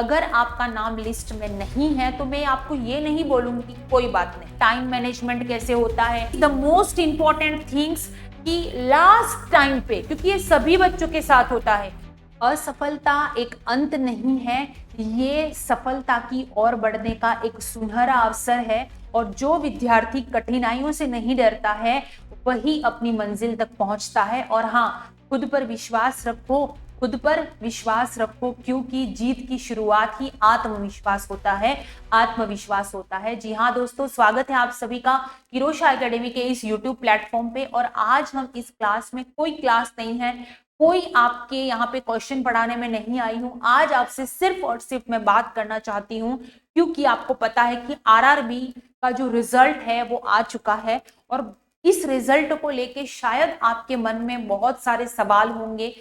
अगर आपका नाम लिस्ट में नहीं है तो मैं आपको ये नहीं बोलूंगी कोई बात नहीं। टाइम मैनेजमेंट कैसे होता है, द मोस्ट इंपॉर्टेंट थिंग्स कि लास्ट टाइम पे, क्योंकि ये सभी बच्चों के साथ होता है, असफलता एक अंत नहीं है, ये सफलता की ओर बढ़ने का एक सुनहरा अवसर है। और जो विद्यार्थी कठिनाइयों से नहीं डरता है वही अपनी मंजिल तक पहुंचता है। और हाँ, खुद पर विश्वास रखो, खुद पर विश्वास रखो, क्योंकि जीत की शुरुआत ही आत्मविश्वास होता है, आत्मविश्वास होता है। जी हाँ दोस्तों, स्वागत है आप सभी का किरोशा एकेडमी के इस यूट्यूब प्लेटफॉर्म पे। और आज हम इस क्लास में, कोई क्लास नहीं है, कोई आपके यहाँ पे क्वेश्चन पढ़ाने में नहीं आई हूँ। आज आपसे सिर्फ और सिर्फ मैं बात करना चाहती हूँ, क्योंकि आपको पता है कि आरआरबी का जो रिजल्ट है वो आ चुका है। और इस रिजल्ट को लेके शायद आपके मन में बहुत सारे सवाल होंगे।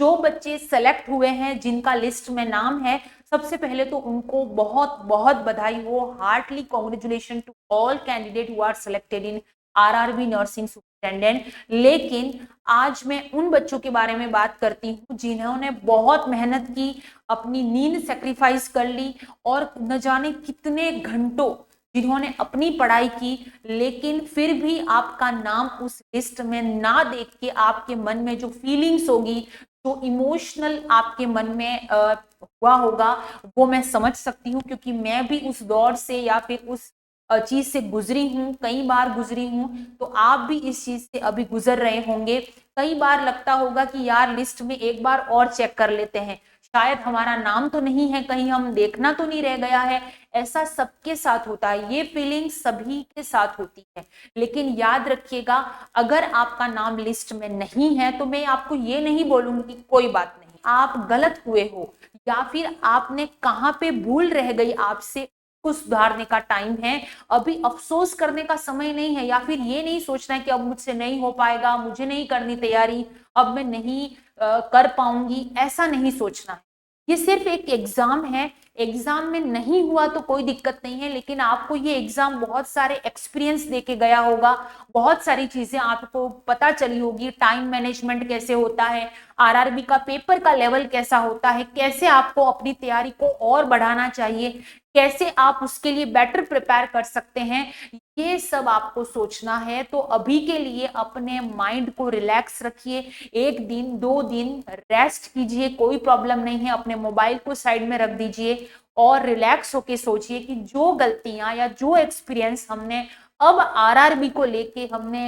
जो बच्चे सेलेक्ट हुए हैं, जिनका लिस्ट में नाम है, सबसे पहले तो उनको बहुत बहुत बधाई हो, heartly congratulation to all candidate who are selected in RRB nursing superintendent. लेकिन आज मैं उन बच्चों के बारे में बात करती हूँ जिन्होंने बहुत मेहनत की, अपनी नींद सेक्रीफाइस कर ली और न जाने कितने घंटों जिन्होंने अपनी पढ़ाई की, लेकिन फिर भी आपका नाम उस लिस्ट में ना देख के आपके मन में जो फीलिंग्स होगी, जो इमोशनल आपके मन में हुआ होगा, वो मैं समझ सकती हूँ, क्योंकि मैं भी उस दौर से या फिर उस चीज से गुजरी हूँ, कई बार गुजरी हूँ। तो आप भी इस चीज से अभी गुजर रहे होंगे। कई बार लगता होगा कि यार लिस्ट में एक बार और चेक कर लेते हैं, शायद हमारा नाम तो नहीं है, कहीं हम देखना तो नहीं रह गया है। ऐसा सबके साथ होता है, ये फीलिंग सभी के साथ होती है। लेकिन याद रखिएगा, अगर आपका नाम लिस्ट में नहीं है तो मैं आपको ये नहीं बोलूंगी कि कोई बात नहीं, आप गलत हुए हो या फिर आपने कहाँ पे भूल रह गई, आपसे को सुधारने का टाइम है। अभी अफसोस करने का समय नहीं है, या फिर ये नहीं सोचना है कि अब मुझसे नहीं हो पाएगा, मुझे नहीं करनी तैयारी, अब मैं नहीं कर पाऊंगी, ऐसा नहीं सोचना है। ये सिर्फ एक एग्जाम है, एग्जाम में नहीं हुआ तो कोई दिक्कत नहीं है, लेकिन आपको ये एग्जाम बहुत सारे एक्सपीरियंस देके गया होगा, बहुत सारी चीजें आपको पता चली होगी, टाइम मैनेजमेंट कैसे होता है, आरआरबी का पेपर का लेवल कैसा होता है, कैसे आपको अपनी तैयारी को और बढ़ाना चाहिए, कैसे आप उसके लिए बेटर प्रिपेयर कर सकते हैं, ये सब आपको सोचना है। तो अभी के लिए अपने माइंड को रिलैक्स रखिए, 1 दिन 2 दिन रेस्ट कीजिए, कोई प्रॉब्लम नहीं है, अपने मोबाइल को साइड में रख दीजिए और रिलैक्स होके सोचिए कि जो गलतियां या जो एक्सपीरियंस हमने अब आरआरबी को लेके हमने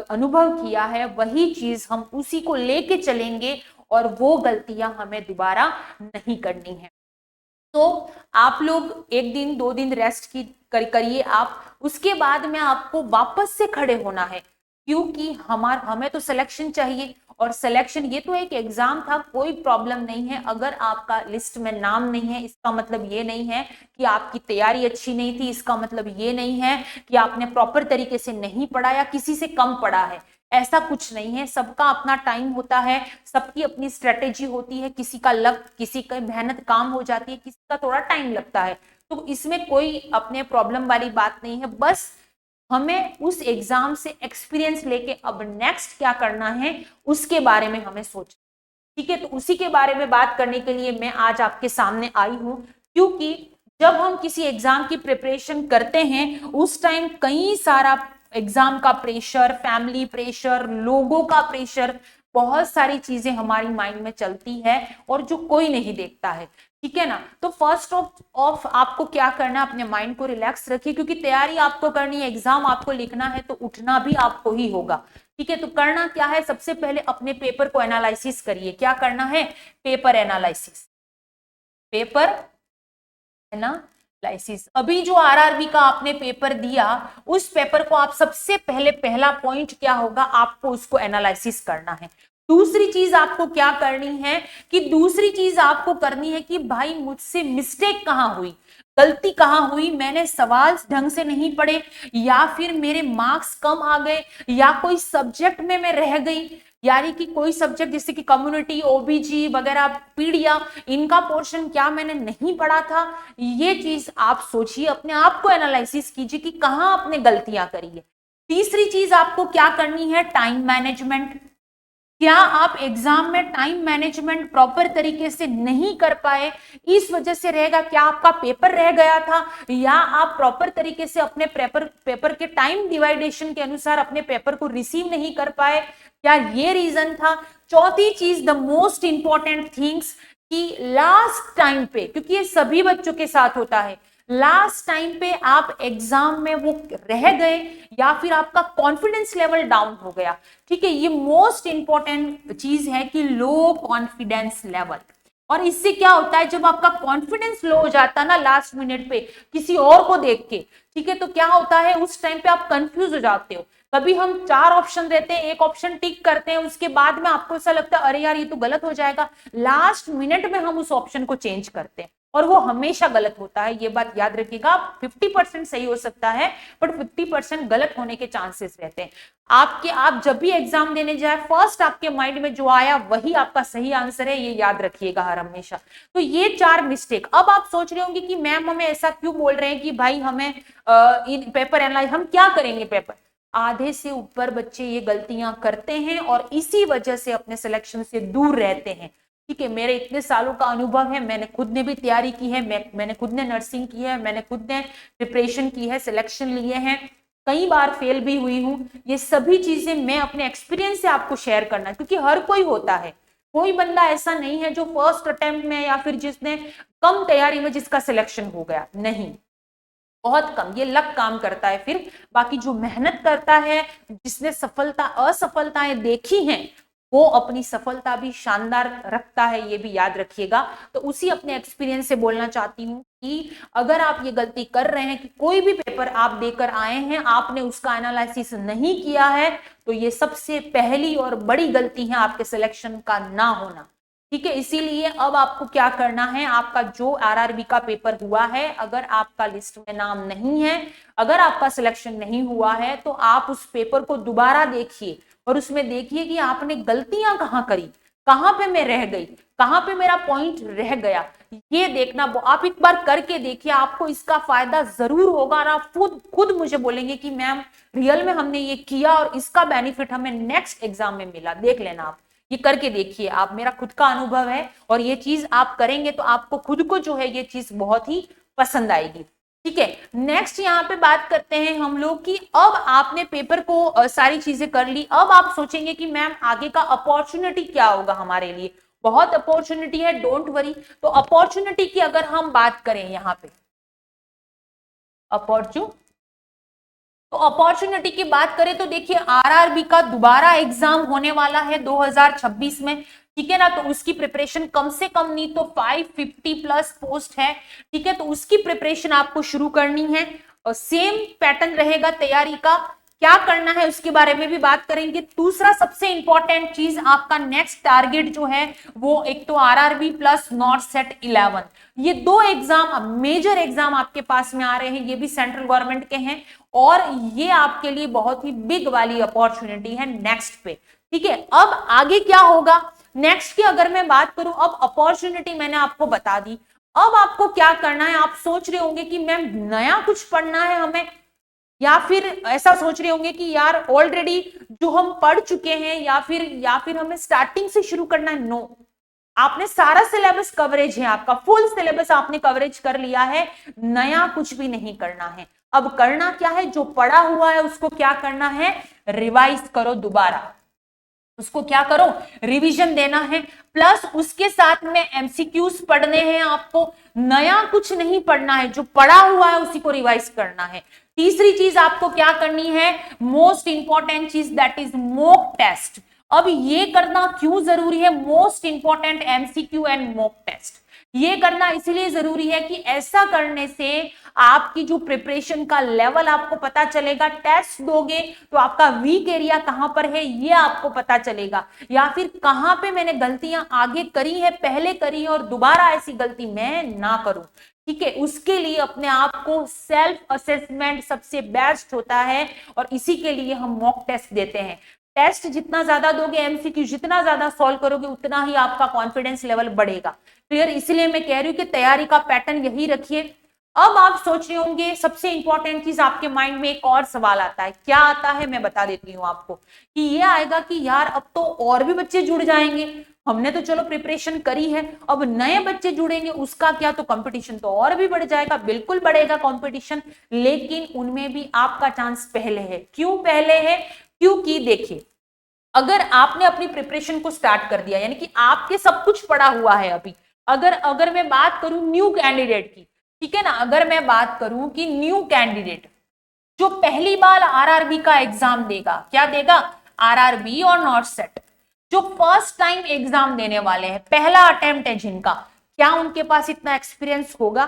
अनुभव किया है, वही चीज हम उसी को लेके चलेंगे और वो गलतियां हमें दोबारा नहीं करनी है। तो आप लोग 1 दिन 2 दिन रेस्ट की करिए आप, उसके बाद में आपको वापस से खड़े होना है, क्योंकि हमें तो सिलेक्शन चाहिए। और सिलेक्शन, ये तो एक एग्जाम था, कोई प्रॉब्लम नहीं है। अगर आपका लिस्ट में नाम नहीं है, इसका मतलब ये नहीं है कि आपकी तैयारी अच्छी नहीं थी, इसका मतलब ये नहीं है कि आपने प्रॉपर तरीके से नहीं पढ़ा या किसी से कम पढ़ा है, ऐसा कुछ नहीं है। सबका अपना टाइम होता है, सबकी अपनी स्ट्रेटेजी होती है, किसी का लक, किसी का मेहनत काम हो जाती है, किसी का थोड़ा टाइम लगता है। तो इसमें कोई अपने प्रॉब्लम वाली बात नहीं है, बस हमें उस एग्जाम से एक्सपीरियंस लेके अब नेक्स्ट क्या करना है उसके बारे में हमें सोचना। ठीक है, तो उसी के बारे में बात करने के लिए मैं आज आपके सामने आई हूं, क्योंकि जब हम किसी एग्जाम की प्रिपरेशन करते हैं उस टाइम कई सारा एग्जाम का प्रेशर, फैमिली प्रेशर, लोगों का प्रेशर, बहुत सारी चीजें हमारी माइंड में चलती है और जो कोई नहीं देखता है। ठीक है ना, तो फर्स्ट ऑफ आपको क्या करना है, अपने माइंड को रिलैक्स रखिए, क्योंकि तैयारी आपको करनी है, एग्जाम आपको लिखना है, तो उठना भी आपको ही होगा। ठीक है, तो करना क्या है, सबसे पहले अपने पेपर को एनालिसिस करिए। क्या करना है, पेपर एनालिसिस, पेपर एनालिसिस। अभी जो आरआरबी का आपने पेपर दिया, उस पेपर को आप सबसे पहले, पहला पॉइंट क्या होगा, आपको उसको एनालिसिस करना है। दूसरी चीज आपको क्या करनी है, कि दूसरी चीज आपको करनी है कि भाई मुझसे मिस्टेक कहां हुई, गलती कहां हुई, मैंने सवाल ढंग से नहीं पढ़े, या फिर मेरे मार्क्स कम आ गए, या कोई सब्जेक्ट में मैं रह गई, यानी कि कोई सब्जेक्ट जैसे कि कम्युनिटी, ओबीजी वगैरह, पीडिया, इनका पोर्शन क्या मैंने नहीं पढ़ा था। ये चीज आप सोचिए, अपने आप को एनालिसिस कीजिए कि कहां आपने गलतियां करी है। तीसरी चीज आपको क्या करनी है, टाइम मैनेजमेंट। क्या आप एग्जाम में टाइम मैनेजमेंट प्रॉपर तरीके से नहीं कर पाए, इस वजह से रहेगा? क्या आपका पेपर रह गया था, या आप प्रॉपर तरीके से अपने पेपर के टाइम डिवाइडेशन के अनुसार अपने पेपर को रिसीव नहीं कर पाए, क्या ये रीजन था? चौथी चीज, द मोस्ट इंपॉर्टेंट थिंग्स, कि लास्ट टाइम पे, क्योंकि ये सभी बच्चों के साथ होता है, लास्ट टाइम पे आप एग्जाम में वो रह गए या फिर आपका कॉन्फिडेंस लेवल डाउन हो गया। ठीक है, ये मोस्ट इंपॉर्टेंट चीज है कि लो कॉन्फिडेंस लेवल। और इससे क्या होता है, जब आपका कॉन्फिडेंस लो हो जाता है ना लास्ट मिनट पे किसी और को देख के, ठीक है, तो क्या होता है उस टाइम पे आप कंफ्यूज हो जाते हो। कभी हम 4 ऑप्शन देते हैं, एक ऑप्शन टिक करते हैं, उसके बाद में आपको ऐसा लगता है अरे यार ये तो गलत हो जाएगा, लास्ट मिनट में हम उस ऑप्शन को चेंज करते हैं और वो हमेशा गलत होता है। ये बात याद रखिएगा, 50% सही हो सकता है बट 50% गलत होने के चांसेस रहते हैं। आप जब भी एग्जाम देने जाए, फर्स्ट आपके माइंड में जो आया वही आपका सही आंसर है, ये याद रखिएगा हर हमेशा। तो ये 4 मिस्टेक। अब आप सोच रहे होंगे कि मैम हमें ऐसा क्यों बोल रहे हैं कि भाई हमें इन पेपर एनालाइज, हम क्या करेंगे पेपर? आधे से ऊपर बच्चे ये गलतियां करते हैं और इसी वजह से अपने सिलेक्शन से दूर रहते हैं। ठीक है, मेरे इतने सालों का अनुभव है, मैंने खुद ने भी तैयारी की है, मैंने खुद ने नर्सिंग की है, मैंने खुद ने प्रिपरेशन की है, सिलेक्शन लिए हैं, कई बार फेल भी हुई हूं। ये सभी चीजें मैं अपने एक्सपीरियंस से आपको शेयर करना, क्योंकि हर कोई होता है, कोई बंदा ऐसा नहीं है जो फर्स्ट अटेम्प्ट में या फिर जिसने कम तैयारी में जिसका सिलेक्शन हो गया, नहीं, बहुत कम। ये लक काम करता है। फिर बाकी जो मेहनत करता है, जिसने सफलता असफलताएं देखी हैं, वो अपनी सफलता भी शानदार रखता है, ये भी याद रखिएगा। तो उसी अपने एक्सपीरियंस से बोलना चाहती हूँ कि अगर आप ये गलती कर रहे हैं कि कोई भी पेपर आप देकर आए हैं, आपने उसका एनालिसिस नहीं किया है, तो ये सबसे पहली और बड़ी गलती है आपके सिलेक्शन का ना होना। ठीक है, इसीलिए अब आपको क्या करना है, आपका जो आरआरबी का पेपर हुआ है, अगर आपका लिस्ट में नाम नहीं है, अगर आपका सिलेक्शन नहीं हुआ है, तो आप उस पेपर को दोबारा देखिए और उसमें देखिए कि आपने गलतियां कहां करी, कहां पे मैं रह गई, कहां पे मेरा पॉइंट रह गया, ये देखना। आप एक बार करके देखिए, आपको इसका फायदा जरूर होगा और आप खुद मुझे बोलेंगे कि मैम रियल में हमने ये किया और इसका बेनिफिट हमें नेक्स्ट एग्जाम में मिला। देख लेना, आप ये करके देखिए, आप, मेरा खुद का अनुभव है और ये चीज आप करेंगे तो आपको खुद को जो है ये चीज बहुत ही पसंद आएगी। ठीक है, नेक्स्ट यहाँ पे बात करते हैं हम लोग कि अब आपने पेपर को सारी चीजें कर ली, अब आप सोचेंगे कि मैम आगे का अपॉर्चुनिटी क्या होगा हमारे लिए। बहुत अपॉर्चुनिटी है, डोंट वरी। तो अपॉर्चुनिटी की अगर हम बात करें यहाँ पे तो अपॉर्चुनिटी की बात करें तो देखिए आरआरबी का दोबारा एग्जाम होने वाला है 2026 में। ठीक है ना, तो उसकी प्रिपरेशन कम से कम नहीं तो 550 प्लस पोस्ट है। ठीक है, तो उसकी प्रिपरेशन आपको शुरू करनी है और सेम पैटर्न रहेगा तैयारी का। क्या करना है उसके बारे में भी बात करेंगे। दूसरा सबसे इंपॉर्टेंट चीज, आपका नेक्स्ट टारगेट जो है वो एक तो आरआरबी प्लस नॉट सेट 11, ये 2 एग्जाम, मेजर एग्जाम आपके पास में आ रहे हैं, ये भी सेंट्रल गवर्नमेंट के हैं और ये आपके लिए बहुत ही बिग वाली अपॉर्चुनिटी है नेक्स्ट पे। ठीक है, अब आगे क्या होगा नेक्स्ट की अगर मैं बात करूं, अब अपॉर्चुनिटी मैंने आपको बता दी, अब आपको क्या करना है। आप सोच रहे होंगे कि मैम नया कुछ पढ़ना है हमें, या फिर ऐसा सोच रहे होंगे कि यार ऑलरेडी जो हम पढ़ चुके हैं, या फिर हमें स्टार्टिंग से शुरू करना है। नो, आपने सारा सिलेबस कवरेज है, आपका फुल सिलेबस आपने कवरेज कर लिया है, नया कुछ भी नहीं करना है। अब करना क्या है, जो पढ़ा हुआ है उसको क्या करना है, रिवाइज करो दोबारा, उसको क्या करो, रिवीजन देना है। प्लस उसके साथ में एमसीक्यूज पढ़ने हैं आपको, नया कुछ नहीं पढ़ना है, जो पढ़ा हुआ है उसी को रिवाइज करना है। तीसरी चीज आपको क्या करनी है, मोस्ट इंपॉर्टेंट चीज, दैट इज मॉक टेस्ट। अब ये करना क्यों जरूरी है, most important MCQ and mock test ये करना इसलिए जरूरी है कि ऐसा करने से आपकी जो प्रिपरेशन का लेवल आपको पता चलेगा। टेस्ट दोगे तो आपका वीक एरिया कहां पर है ये आपको पता चलेगा, या फिर कहां पे मैंने गलतियां आगे करी है, पहले करी है और दोबारा ऐसी गलती मैं ना करूं। ठीक है, उसके लिए अपने आप को सेल्फ असेसमेंट सबसे बेस्ट होता है और इसी के लिए हम मॉक टेस्ट देते हैं। टेस्ट जितना ज्यादा दोगे, एमसीक्यू जितना ज्यादा सॉल्व करोगे, उतना ही आपका कॉन्फिडेंस लेवल बढ़ेगा। क्लियर, इसलिए मैं कह रही हूं कि तैयारी का पैटर्न यही रखिए। अब आप सोच रहे होंगे सबसे इंपॉर्टेंट चीज आपके माइंड में एक और सवाल आता है, क्या आता है मैं बता देती हूँ आपको, कि ये आएगा कि यार अब तो और भी बच्चे जुड़ जाएंगे, हमने तो चलो प्रिपरेशन करी है, अब नए बच्चे जुड़ेंगे उसका क्या, तो कंपटीशन तो और भी बढ़ जाएगा। बिल्कुल बढ़ेगा कंपटीशन, लेकिन उनमें भी आपका चांस पहले है। क्यों पहले है? क्योंकि देखिए, अगर आपने अपनी प्रिपरेशन को स्टार्ट कर दिया, यानी कि आपके सब कुछ पड़ा हुआ है अभी, अगर अगर मैं बात करूं न्यू कैंडिडेट की, ठीक है ना, अगर मैं बात करूं कि न्यू कैंडिडेट जो पहली बार आरआरबी का एग्जाम देगा, क्या देगा, आरआरबी और नॉट सेट, जो फर्स्ट टाइम एग्जाम देने वाले हैं, पहला अटेम्प्ट है जिनका, क्या उनके पास इतना एक्सपीरियंस होगा?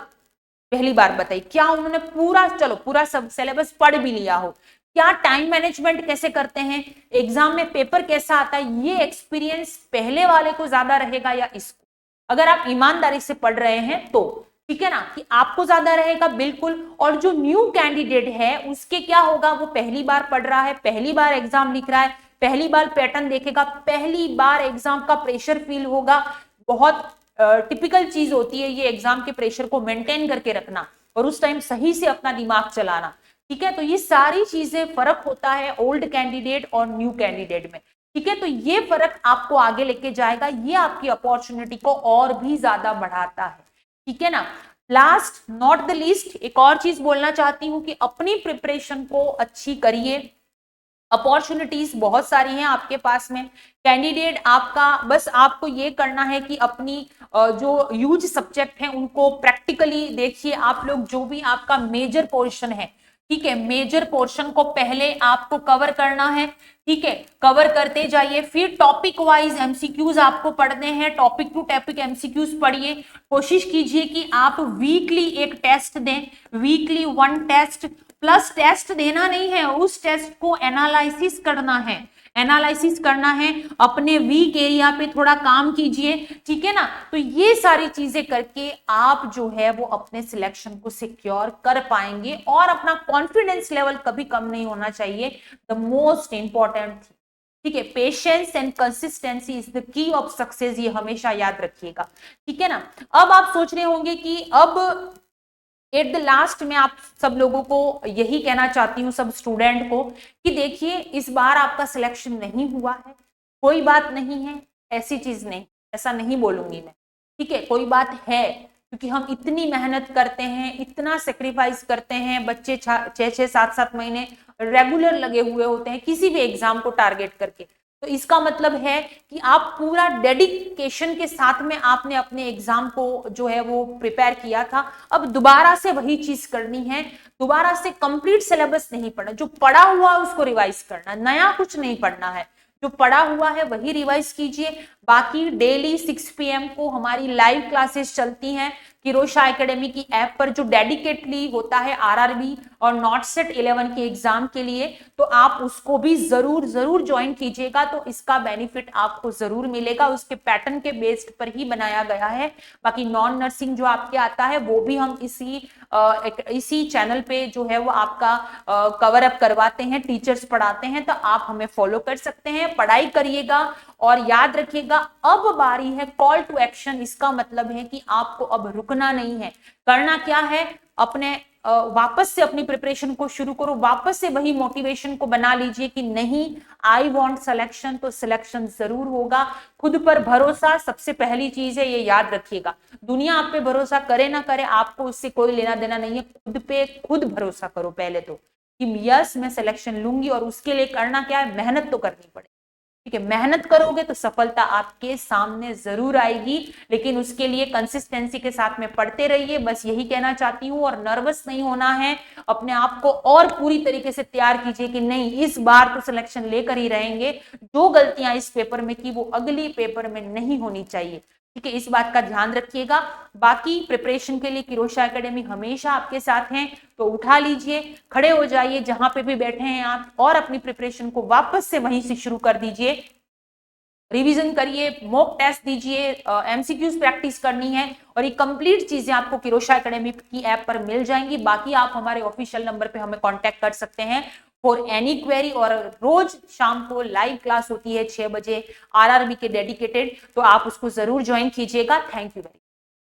पहली बार बताइए, क्या उन्होंने पूरा, चलो पूरा सब सिलेबस पढ़ भी लिया हो, क्या टाइम मैनेजमेंट कैसे करते हैं, एग्जाम में पेपर कैसा आता है, ये एक्सपीरियंस पहले वाले को ज्यादा रहेगा या इसको? अगर आप ईमानदारी से पढ़ रहे हैं तो, ठीक है ना, कि आपको ज्यादा रहेगा बिल्कुल। और जो न्यू कैंडिडेट है उसके क्या होगा, वो पहली बार पढ़ रहा है, पहली बार एग्जाम लिख रहा है, पहली बार पैटर्न देखेगा, पहली बार एग्जाम का प्रेशर फील होगा। बहुत टिपिकल चीज होती है ये एग्जाम के प्रेशर को मेंटेन करके रखना और उस टाइम सही से अपना दिमाग चलाना, ठीक है। तो ये सारी चीजें फर्क होता है ओल्ड कैंडिडेट और न्यू कैंडिडेट में, ठीक है। तो ये फर्क आपको आगे लेके जाएगा, ये आपकी अपॉर्चुनिटी को और भी ज्यादा बढ़ाता है, ठीक है ना। लास्ट नॉट द लीस्ट एक और चीज बोलना चाहती हूं कि अपनी प्रिपरेशन को अच्छी करिए, अपॉर्चुनिटीज बहुत सारी हैं आपके पास में। कैंडिडेट आपका, बस आपको ये करना है कि अपनी जो यूज सब्जेक्ट हैं उनको प्रैक्टिकली देखिए। आप लोग जो भी आपका मेजर पोर्शन है, ठीक है, मेजर पोर्शन को पहले आपको कवर करना है, ठीक है, कवर करते जाइए। फिर टॉपिक वाइज एमसीक्यूज आपको पढ़ने हैं, टॉपिक टू टॉपिक एमसीक्यूज पढ़िए। कोशिश कीजिए कि आप वीकली एक टेस्ट दें, वीकली 1 टेस्ट, प्लस टेस्ट देना नहीं है, उस टेस्ट को एनालिसिस करना है, एनालिसिस करना है, अपने वीक एरिया पे थोड़ा काम कीजिए, ठीक है ना। तो ये सारी चीजें करके आप जो है वो अपने सिलेक्शन को सिक्योर कर पाएंगे और अपना कॉन्फिडेंस लेवल कभी कम नहीं होना चाहिए। द मोस्ट इंपॉर्टेंट, ठीक है, patience and consistency is the key of success, ये हमेशा याद रखिएगा, ठीक है ना। अब आप सोच रहे होंगे कि अब एट द लास्ट में आप सब लोगों को यही कहना चाहती हूँ, सब स्टूडेंट को, कि देखिए इस बार आपका सिलेक्शन नहीं हुआ है, कोई बात नहीं है, ऐसी चीज नहीं, ऐसा नहीं बोलूंगी मैं, ठीक है, कोई बात है, क्योंकि हम इतनी मेहनत करते हैं, इतना सेक्रीफाइस करते हैं, बच्चे 6-6, 7-7 महीने रेगुलर लगे हुए होते हैं किसी भी एग्जाम को टारगेट करके। तो इसका मतलब है कि आप पूरा डेडिकेशन के साथ में आपने अपने एग्जाम को जो है वो प्रिपेयर किया था। अब दोबारा से वही चीज करनी है, दोबारा से कंप्लीट सिलेबस नहीं पढ़ना, जो पढ़ा हुआ है उसको रिवाइज करना, नया कुछ नहीं पढ़ना है, जो पढ़ा हुआ है वही रिवाइज कीजिए। बाकी डेली 6 PM को हमारी लाइव क्लासेस चलती हैं किरोशा एकेडमी की ऐप पर, जो डेडिकेटली होता है आरआरबी और नॉट सेट 11 के एग्जाम के लिए, तो आप उसको भी जरूर जरूर ज्वाइन कीजिएगा, तो इसका बेनिफिट आपको जरूर मिलेगा। उसके पैटर्न के बेस्ड पर ही बनाया गया है। बाकी नॉन नर्सिंग जो आपके आता है वो भी हम इसी चैनल पे जो है वो आपका कवर अप करवाते हैं, टीचर्स पढ़ाते हैं, तो आप हमें फॉलो कर सकते हैं। पढ़ाई करिएगा और याद रखिएगा अब बारी है कॉल टू एक्शन। इसका मतलब है कि आपको अब रुकना नहीं है, करना क्या है, अपने वापस से अपनी प्रिपरेशन को शुरू करो, वापस से वही मोटिवेशन को बना लीजिए कि नहीं, आई वांट सिलेक्शन, तो सिलेक्शन जरूर होगा। खुद पर भरोसा सबसे पहली चीज है, ये याद रखिएगा। दुनिया आप पे भरोसा करे ना करे, आपको उससे कोई लेना देना नहीं है, खुद पे खुद भरोसा करो पहले तो, कि यस मैं सिलेक्शन लूंगी। और उसके लिए करना क्या है, मेहनत तो करनी पड़ेगी, ठीक है, मेहनत करोगे तो सफलता आपके सामने जरूर आएगी, लेकिन उसके लिए कंसिस्टेंसी के साथ में पढ़ते रहिए, बस यही कहना चाहती हूँ। और नर्वस नहीं होना है, अपने आप को और पूरी तरीके से तैयार कीजिए कि नहीं, इस बार तो सिलेक्शन लेकर ही रहेंगे, जो गलतियां इस पेपर में की वो अगली पेपर में नहीं होनी चाहिए, ठीक है, इस बात का ध्यान रखिएगा। बाकी प्रिपरेशन के लिए किरोशा एकेडमी हमेशा आपके साथ हैं, तो उठा लीजिए, खड़े हो जाइए जहां पे भी बैठे हैं आप, और अपनी प्रिपरेशन को वापस से वहीं से शुरू कर दीजिए। रिवीजन करिए, मॉक टेस्ट दीजिए, एमसीक्यूज प्रैक्टिस करनी है, और ये कंप्लीट चीजें आपको किरोशा एकेडमी की ऐप पर मिल जाएंगी। बाकी आप हमारे ऑफिशियल नंबर पे हमें कांटेक्ट कर सकते हैं फॉर एनी क्वेरी। और रोज शाम को लाइव क्लास होती है 6 बजे आरआरबी के डेडिकेटेड, तो आप उसको जरूर ज्वाइन कीजिएगा। Thank you very much.